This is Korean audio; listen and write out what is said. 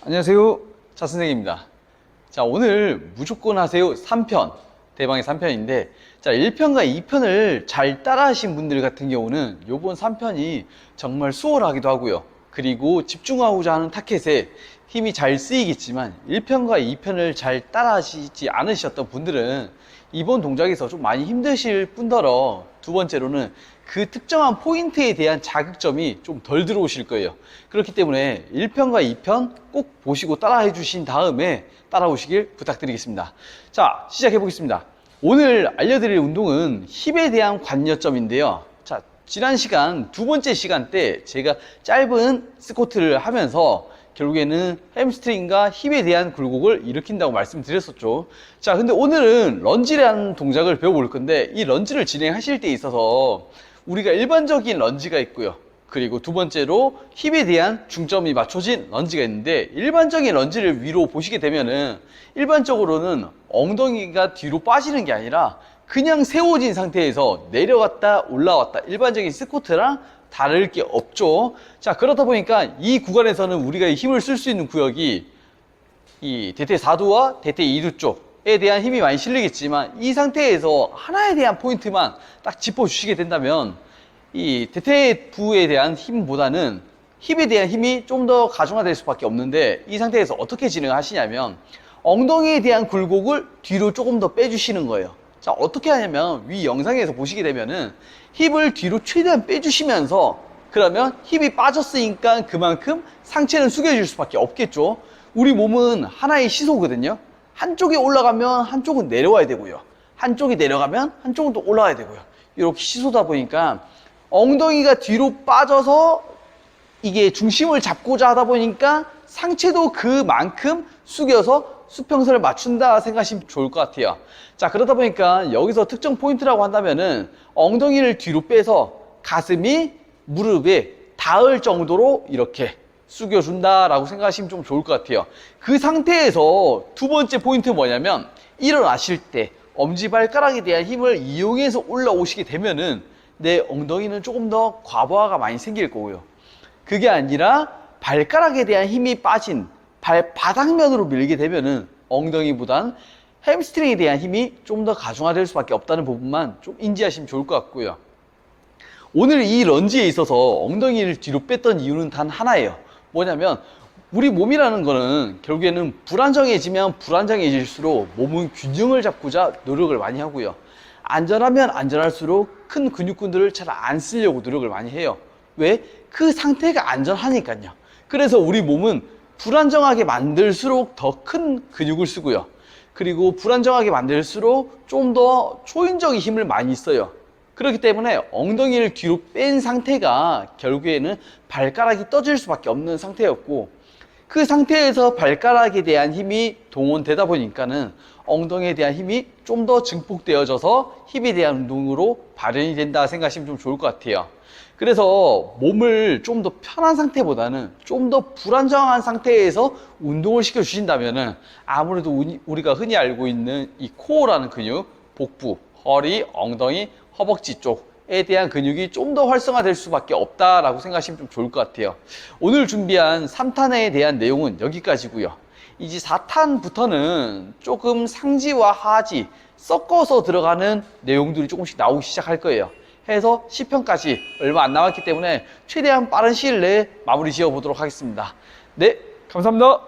안녕하세요, 차선생입니다. 자, 오늘 무조건 하세요 3편, 대방의 3편인데, 자, 1편과 2편을 잘 따라 하신 분들 같은 경우는 요번 3편이 정말 수월하기도 하고요. 그리고 집중하고자 하는 타켓에 힘이 잘 쓰이겠지만 1편과 2편을 잘 따라 하시지 않으셨던 분들은 이번 동작에서 좀 많이 힘드실 뿐더러, 두 번째로는 그 특정한 포인트에 대한 자극점이 좀 덜 들어오실 거예요. 그렇기 때문에 1편과 2편 꼭 보시고 따라해 주신 다음에 따라오시길 부탁드리겠습니다. 자, 시작해 보겠습니다. 오늘 알려드릴 운동은 힙에 대한 관여점인데요. 자, 지난 시간, 두 번째 시간 때 제가 짧은 스쿼트를 하면서 결국에는 햄스트링과 힙에 대한 굴곡을 일으킨다고 말씀드렸었죠. 자, 근데 오늘은 런지라는 동작을 배워볼 건데, 이 런지를 진행하실 때 있어서 우리가 일반적인 런지가 있고요. 그리고 두 번째로 힙에 대한 중점이 맞춰진 런지가 있는데, 일반적인 런지를 위로 보시게 되면은 일반적으로는 엉덩이가 뒤로 빠지는 게 아니라 그냥 세워진 상태에서 내려갔다 올라왔다, 일반적인 스쿼트랑 다를 게 없죠. 자, 그렇다 보니까 이 구간에서는 우리가 힘을 쓸 수 있는 구역이 이 대퇴 4두와 대퇴 2두 쪽에 대한 힘이 많이 실리겠지만, 이 상태에서 하나에 대한 포인트만 딱 짚어주시게 된다면 이 대퇴 부에 대한 힘보다는 힙에 대한 힘이 좀 더 가중화될 수밖에 없는데, 이 상태에서 어떻게 진행하시냐면 엉덩이에 대한 굴곡을 뒤로 조금 더 빼주시는 거예요. 자, 어떻게 하냐면 위 영상에서 보시게 되면은 힙을 뒤로 최대한 빼주시면서, 그러면 힙이 빠졌으니까 그만큼 상체는 숙여질 수밖에 없겠죠. 우리 몸은 하나의 시소거든요. 한쪽이 올라가면 한쪽은 내려와야 되고요. 한쪽이 내려가면 한쪽은 또 올라와야 되고요. 이렇게 시소다 보니까 엉덩이가 뒤로 빠져서 이게 중심을 잡고자 하다 보니까 상체도 그만큼 숙여서 수평선을 맞춘다 생각하시면 좋을 것 같아요. 자, 그러다 보니까 여기서 특정 포인트라고 한다면은 엉덩이를 뒤로 빼서 가슴이 무릎에 닿을 정도로 이렇게 숙여준다라고 생각하시면 좀 좋을 것 같아요. 그 상태에서 두 번째 포인트 뭐냐면, 일어나실 때 엄지발가락에 대한 힘을 이용해서 올라오시게 되면은 내 엉덩이는 조금 더 과부하가 많이 생길 거고요. 그게 아니라 발가락에 대한 힘이 빠진 발바닥면으로 밀게 되면은 엉덩이보단 햄스트링에 대한 힘이 좀 더 가중화될 수밖에 없다는 부분만 좀 인지하시면 좋을 것 같고요. 오늘 이 런지에 있어서 엉덩이를 뒤로 뺐던 이유는 단 하나예요. 뭐냐면 우리 몸이라는 거는 결국에는 불안정해지면 불안정해질수록 몸은 균형을 잡고자 노력을 많이 하고요. 안전하면 안전할수록 큰 근육군들을 잘 안 쓰려고 노력을 많이 해요. 왜? 그 상태가 안전하니까요. 그래서 우리 몸은 불안정하게 만들수록 더 큰 근육을 쓰고요. 그리고 불안정하게 만들수록 좀 더 초인적인 힘을 많이 써요. 그렇기 때문에 엉덩이를 뒤로 뺀 상태가 결국에는 발가락이 떠질 수밖에 없는 상태였고, 그 상태에서 발가락에 대한 힘이 동원되다 보니까는 엉덩이에 대한 힘이 좀 더 증폭되어져서 힙에 대한 운동으로 발현이 된다 생각하시면 좀 좋을 것 같아요. 그래서 몸을 좀 더 편한 상태보다는 좀 더 불안정한 상태에서 운동을 시켜 주신다면은 아무래도 우리가 흔히 알고 있는 이 코어라는 근육, 복부, 허리, 엉덩이, 허벅지 쪽에 대한 근육이 좀 더 활성화될 수밖에 없다라고 생각하시면 좀 좋을 것 같아요. 오늘 준비한 3탄에 대한 내용은 여기까지고요. 이제 4탄부터는 조금 상지와 하지 섞어서 들어가는 내용들이 조금씩 나오기 시작할 거예요. 해서 10편까지 얼마 안 남았기 때문에 최대한 빠른 시일 내에 마무리 지어 보도록 하겠습니다. 네, 감사합니다.